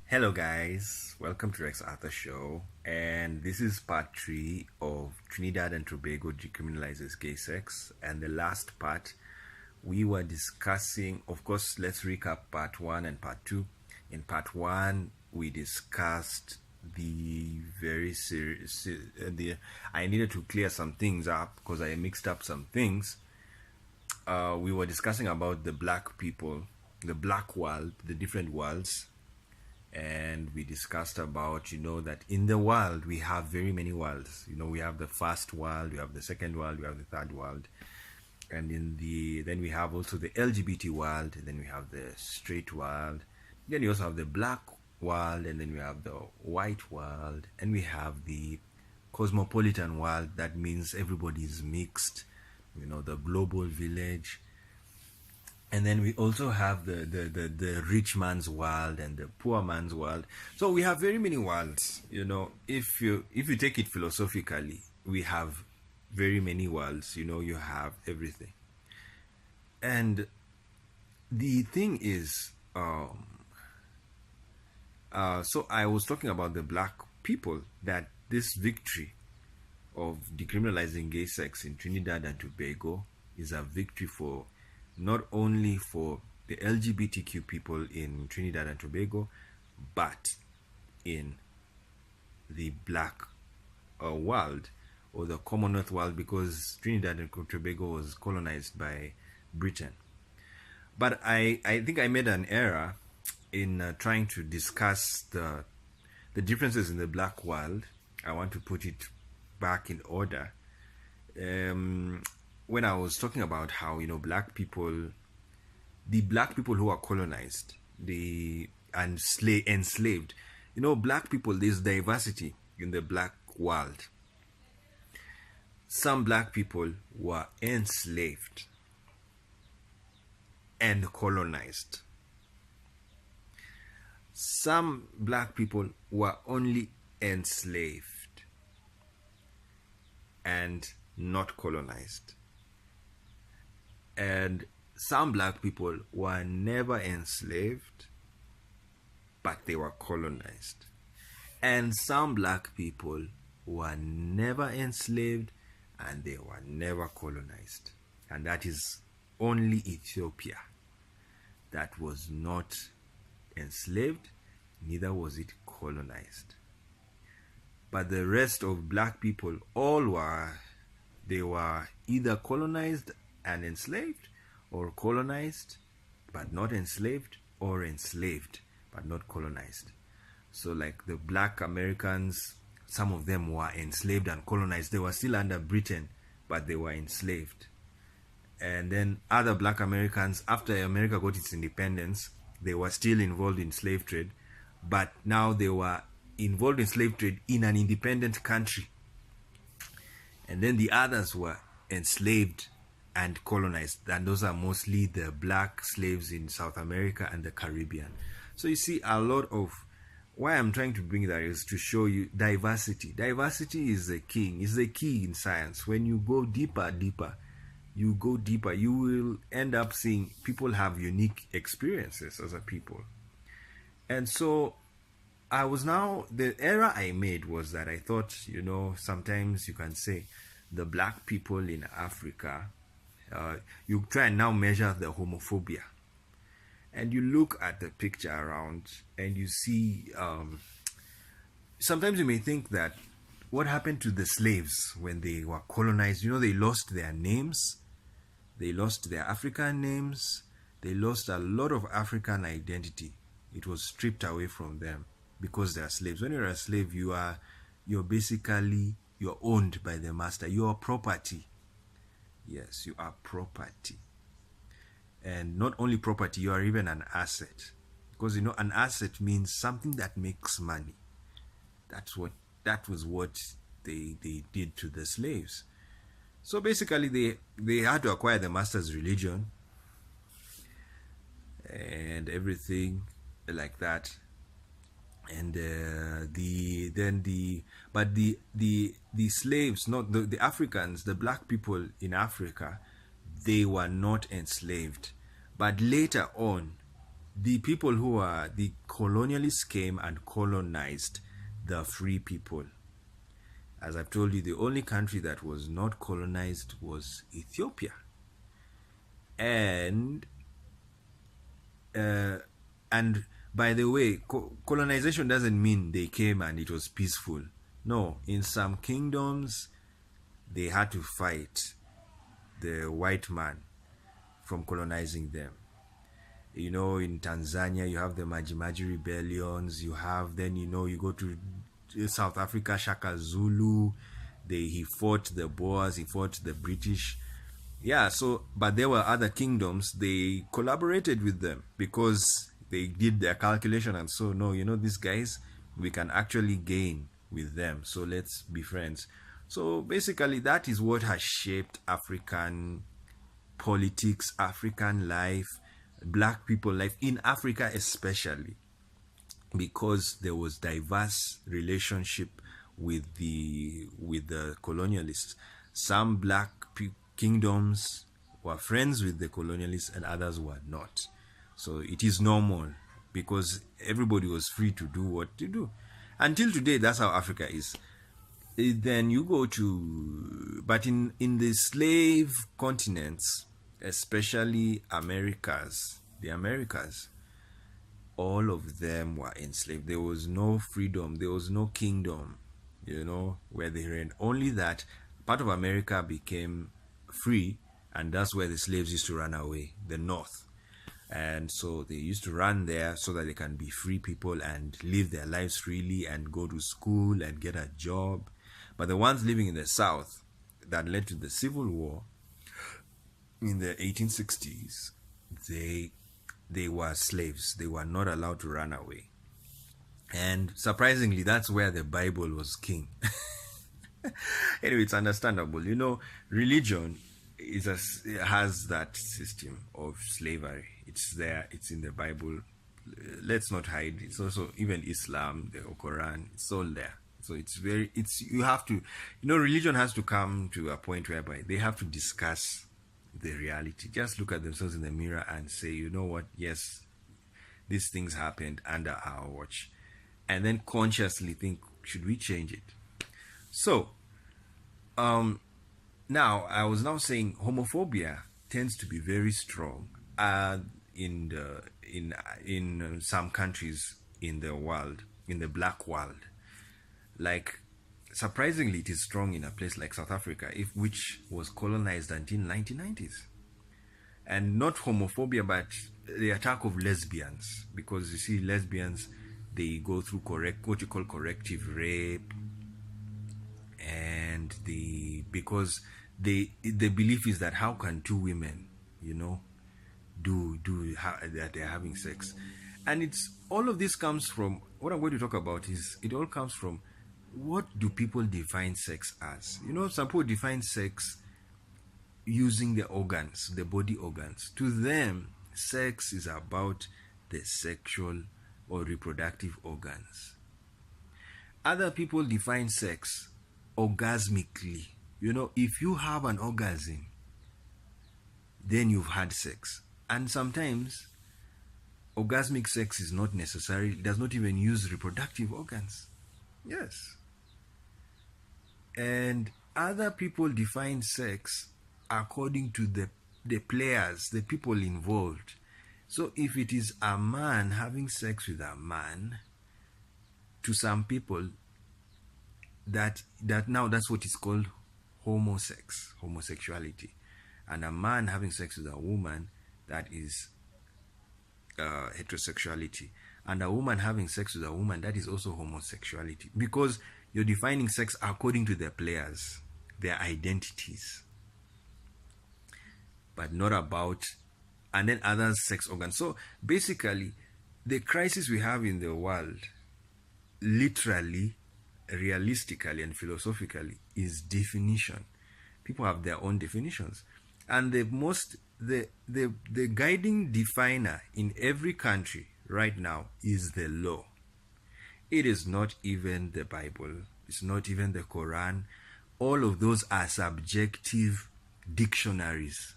Hello guys, welcome to Rex Arthur Show, and this is part 3 of Trinidad and Tobago decriminalizes gay sex. And the last part we were discussing, of course, let's recap part 1 and part 2. In part 1 we discussed the very serious, I needed to clear some things up because I mixed up some things. We were discussing about the black people, the black world, the different worlds. And we discussed about, that in the world we have very many worlds. We have the first world, we have the second world, we have the third world, and then we have also the LGBT world, and then we have the straight world, then you also have the black world, and then we have the white world, and we have the cosmopolitan world. That means everybody is mixed, the global village. And then we also have the rich man's world and the poor man's world. So we have very many worlds. If you take it philosophically, we have very many worlds. You have everything. And the thing is, so I was talking about the black people, that this victory of decriminalizing gay sex in Trinidad and Tobago is a victory for not only for the LGBTQ people in Trinidad and Tobago, but in the black world, or the Commonwealth world, because Trinidad and Tobago was colonized by Britain. But I think I made an error in trying to discuss the differences in the black world. I want to put it back in order. When I was talking about how, the black people who are colonized, and enslaved, black people, there's diversity in the black world. Some black people were enslaved and colonized. Some black people were only enslaved and not colonized. And some black people were never enslaved, but they were colonized. And some black people were never enslaved, and they were never colonized. And that is only Ethiopia that was not enslaved, neither was it colonized. But the rest of black people, they were either colonized and enslaved, or colonized but not enslaved, or enslaved but not colonized. So like the black Americans, some of them were enslaved and colonized. They were still under Britain, but they were enslaved. And then other black Americans, after America got its independence, they were still involved in slave trade, but now they were involved in slave trade in an independent country. And then the others were enslaved and colonized, and those are mostly the black slaves in South America and the Caribbean. So you see, a lot of why I'm trying to bring that is to show you diversity. Diversity is the king, is the key in science. When you go deeper, you will end up seeing people have unique experiences as a people. And so the error I made was that I thought, sometimes you can say the black people in Africa, you try and now measure the homophobia, and you look at the picture around and you see, sometimes you may think that what happened to the slaves when they were colonized, they lost their names, they lost their African names, they lost a lot of African identity. It was stripped away from them because they are slaves. When you're a slave, you're owned by the master. You are property. Yes, you are property. And not only property, you are even an asset. Because an asset means something that makes money. That was what they did to the slaves. So basically they had to acquire the master's religion and everything like that. And the slaves, not the Africans, the black people in Africa, they were not enslaved. But later on, the people who are the colonialists came and colonized the free people. As I've told you, the only country that was not colonized was Ethiopia. And and by the way, colonization doesn't mean they came and it was peaceful. No, in some kingdoms, they had to fight the white man from colonizing them. You know, in Tanzania, you have the Majimaji rebellions. You have, then, you know, you go to South Africa, Shaka Zulu. He fought the Boers, he fought the British. Yeah, so, but there were other kingdoms, they collaborated with them because they did their calculation and so, no, you know, these guys, we can actually gain with them, so let's be friends. So basically, that is what has shaped African politics, African life, black people life in Africa especially, because there was diverse relationship with the colonialists. Some black kingdoms were friends with the colonialists and others were not. So it is normal because everybody was free to do what to do. Until today, that's how Africa is. Then you go to, but in the slave continents, especially the Americas, all of them were enslaved. There was no freedom, there was no kingdom, you know, where they reigned. Only that part of America became free, and that's where the slaves used to run away, the North. And so they used to run there so that they can be free people and live their lives freely and go to school and get a job. But the ones living in the South, that led to the Civil War in the 1860s, they were slaves. They were not allowed to run away. And surprisingly, that's where the Bible was king. Anyway, it's understandable. You know, religion has that system of slavery. It's there. It's in the Bible. Let's not hide. It's also even Islam, the Quran. It's all there. So you have to, you know, religion has to come to a point whereby they have to discuss the reality. Just look at themselves in the mirror and say, you know what? Yes, these things happened under our watch. And then consciously think, should we change it? So, now I was now saying homophobia tends to be very strong in some countries in the world, in the black world. Like, surprisingly, it is strong in a place like South Africa, which was colonized until 1990s. And not homophobia, but the attack of lesbians, because you see, lesbians, they go through what you call corrective rape, and because the belief is that how can two women, you know, do that they're having sex. And it's all of this comes from what I'm going to talk about is it all comes from what do people define sex as. You know, some people define sex using the organs, the body organs. To them, sex is about the sexual or reproductive organs. Other people define sex orgasmically. You know, if you have an orgasm, then you've had sex. And sometimes orgasmic sex is not necessary. It does not even use reproductive organs. Yes. And other people define sex according to the players, the people involved. So if it is a man having sex with a man, to some people, that now that's what is called homosexuality. And a man having sex with a woman, that is heterosexuality. And a woman having sex with a woman, that is also homosexuality. Because you're defining sex according to their players, their identities, but not about, and then others' sex organs. So basically, the crisis we have in the world, literally, realistically, and philosophically, is definition. People have their own definitions. And the guiding definer in every country right now is the law. It is not even the Bible. It's not even the Quran. All of those are subjective dictionaries.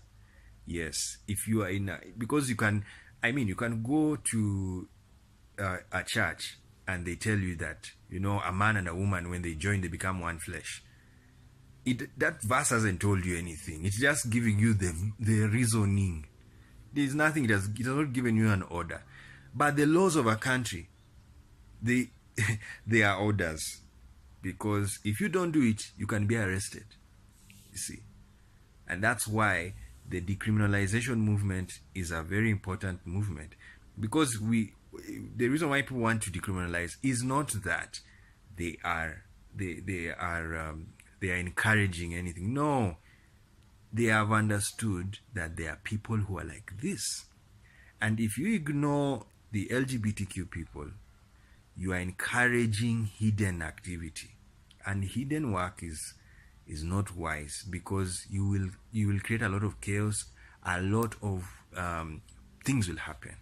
Yes, if you are because you can, I mean, you can go to a church and they tell you that, a man and a woman, when they join, they become one flesh. That verse hasn't told you anything. It's just giving you the reasoning. There's nothing. It has not given you an order. But the laws of a country, they they are orders, because if you don't do it, you can be arrested. You see, and that's why the decriminalization movement is a very important movement, because the reason why people want to decriminalize is not that they are encouraging anything. No, they have understood that there are people who are like this, and if you ignore the LGBTQ people, you are encouraging hidden activity, and hidden work is not wise, because you will create a lot of chaos. A lot of things will happen.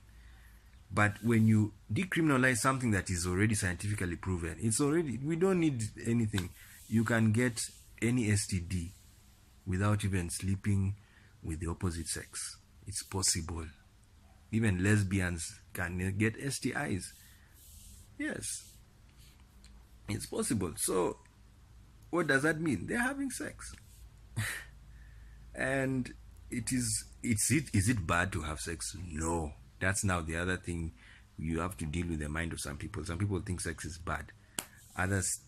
But when you decriminalize something that is already scientifically proven, we don't need anything. You can get any STD without even sleeping with the opposite sex. It's possible. Even lesbians can get STIs. Yes, it's possible. So what does that mean? They're having sex. And is it bad to have sex? No. That's now the other thing. You have to deal with the mind of some people. Some people think sex is bad. Others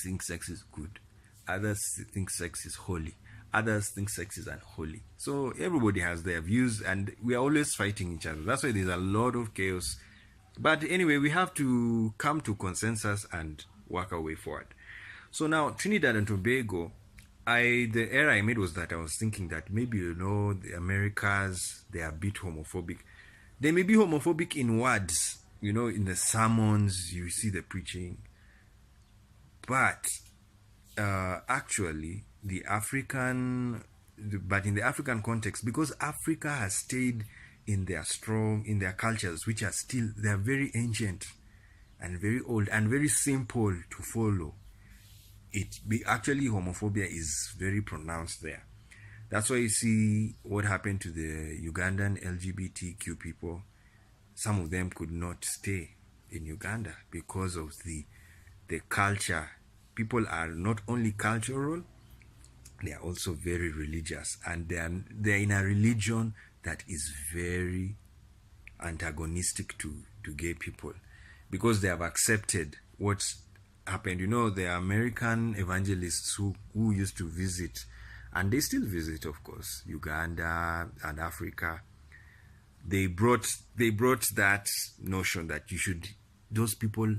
think sex is good. Others think sex is holy. Others think sex is unholy. So everybody has their views, and we are always fighting each other. That's why there's a lot of chaos. But anyway, we have to come to consensus and work our way forward. So now, Trinidad and Tobago, the error I made was that I was thinking that maybe, the Americas, they are a bit homophobic. They may be homophobic in words, in the sermons, you see the preaching. But actually, but in the African context, because Africa has stayed in their cultures, which are still, they are very ancient and very old and very simple to follow. Actually, homophobia is very pronounced there. That's why you see what happened to the Ugandan LGBTQ people. Some of them could not stay in Uganda because of the culture. People are not only cultural, they are also very religious, and they are in a religion that is very antagonistic to gay people, because they have accepted what's happened. The American evangelists who used to visit, and they still visit, of course, Uganda and Africa. They brought that notion that those people,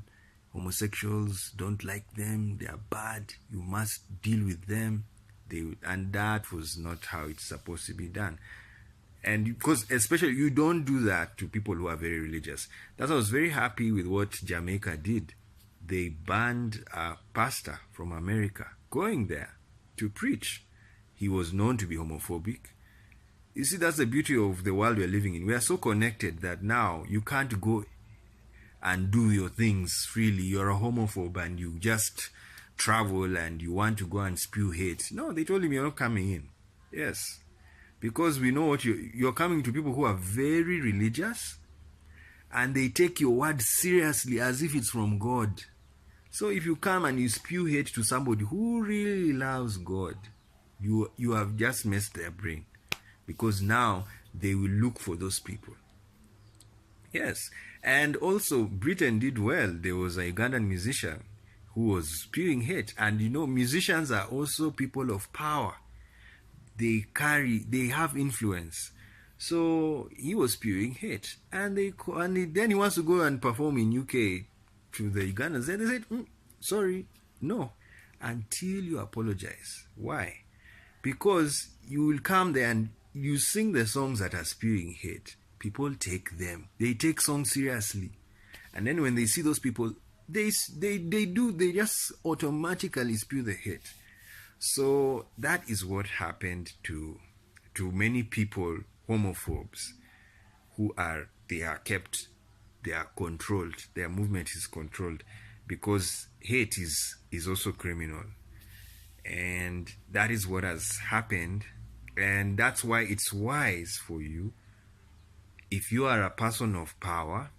homosexuals, don't like them, they are bad, you must deal with them. And that was not how it's supposed to be done. And because especially you don't do that to people who are very religious. That's why I was very happy with what Jamaica did. They banned a pastor from America going there to preach. He was known to be homophobic. You see, that's the beauty of the world we're living in. We are so connected that now you can't go and do your things freely. You're a homophobe and you just travel and you want to go and spew hate. No, they told him you're not coming in. Yes, because we know what you're coming to people who are very religious, and they take your word seriously as if it's from God. So if you come and you spew hate to somebody who really loves God, you have just messed their brain, because now they will look for those people. Yes, and also Britain did well. There was a Ugandan musician who was spewing hate, and musicians are also people of power. They have influence. So he was spewing hate, and then he wants to go and perform in UK to the Ugandans. Then they said, sorry, no, until you apologize. Why? Because you will come there and you sing the songs that are spewing hate. People take them. They take songs seriously. And then when they see those people, they just automatically spew the hate. So that is what happened to many people, homophobes, they are controlled. Their movement is controlled, because hate is also criminal. And that is what has happened. And that's why it's wise for you if you are a person of power,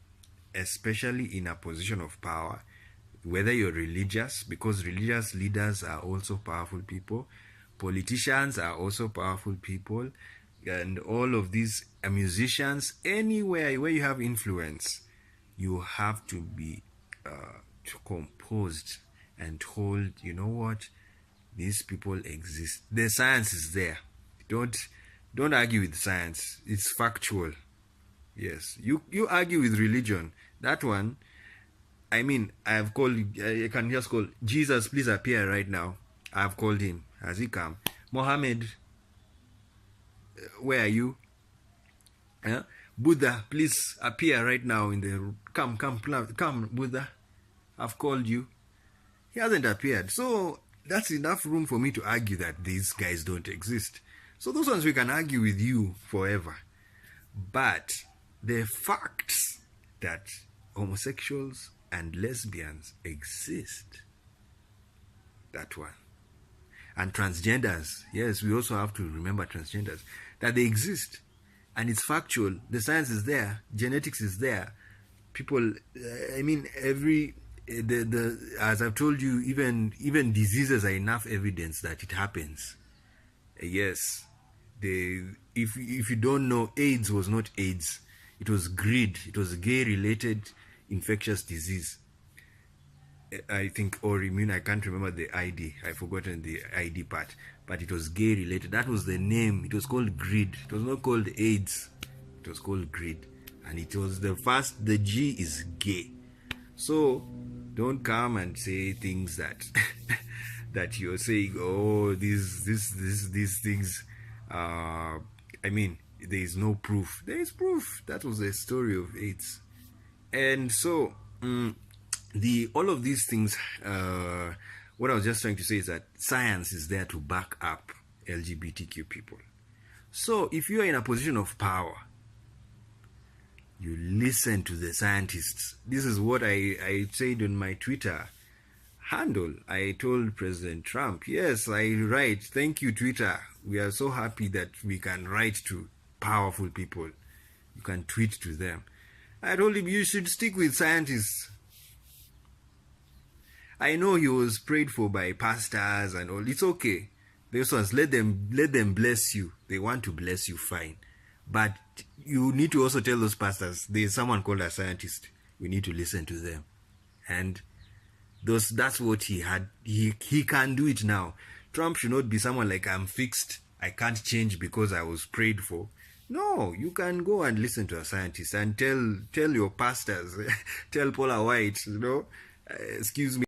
especially in a position of power, whether you're religious, because religious leaders are also powerful people, politicians are also powerful people, and all of these musicians, anywhere where you have influence, you have to be composed and told, you know what, these people exist. The science is there. Don't argue with science. It's factual. Yes, you argue with religion. That one, I mean, I've called. I can just call Jesus. Please appear right now. I've called him. Has he come? Mohammed, where are you? Buddha, please appear right now in the. Come, Buddha. I've called you. He hasn't appeared. So that's enough room for me to argue that these guys don't exist. So those ones we can argue with you forever. But the facts that homosexuals and lesbians exist, that one. And transgenders, yes, we also have to remember transgenders, that they exist. And it's factual. The science is there. Genetics is there. People, I mean, as I've told you, even diseases are enough evidence that it happens. Yes. If you don't know, AIDS was not AIDS. It was greed. It was a gay-related infectious disease. I think, or immune. I can't remember the ID. I've forgotten the ID part. But it was gay-related. That was the name. It was called greed. It was not called AIDS. It was called greed. And it was the G is gay. So, don't come and say things that that you're saying, oh, these things. I mean, there is no proof. There is proof. That was the story of AIDS. And so, all of these things, what I was just trying to say is that science is there to back up LGBTQ people. So, if you are in a position of power, you listen to the scientists. This is what I said on my Twitter handle. I told President Trump, yes, I write. Thank you, Twitter. We are so happy that we can write to powerful people. You can tweet to them. I told him you should stick with scientists. I know he was prayed for by pastors and all. It's okay. Those ones, let them bless you. They want to bless you, fine. But you need to also tell those pastors, there's someone called a scientist. We need to listen to them. And that's what he had. He can do it now. Trump should not be someone like, I'm fixed. I can't change because I was prayed for. No, you can go and listen to a scientist and tell your pastors, tell Paula White, excuse me.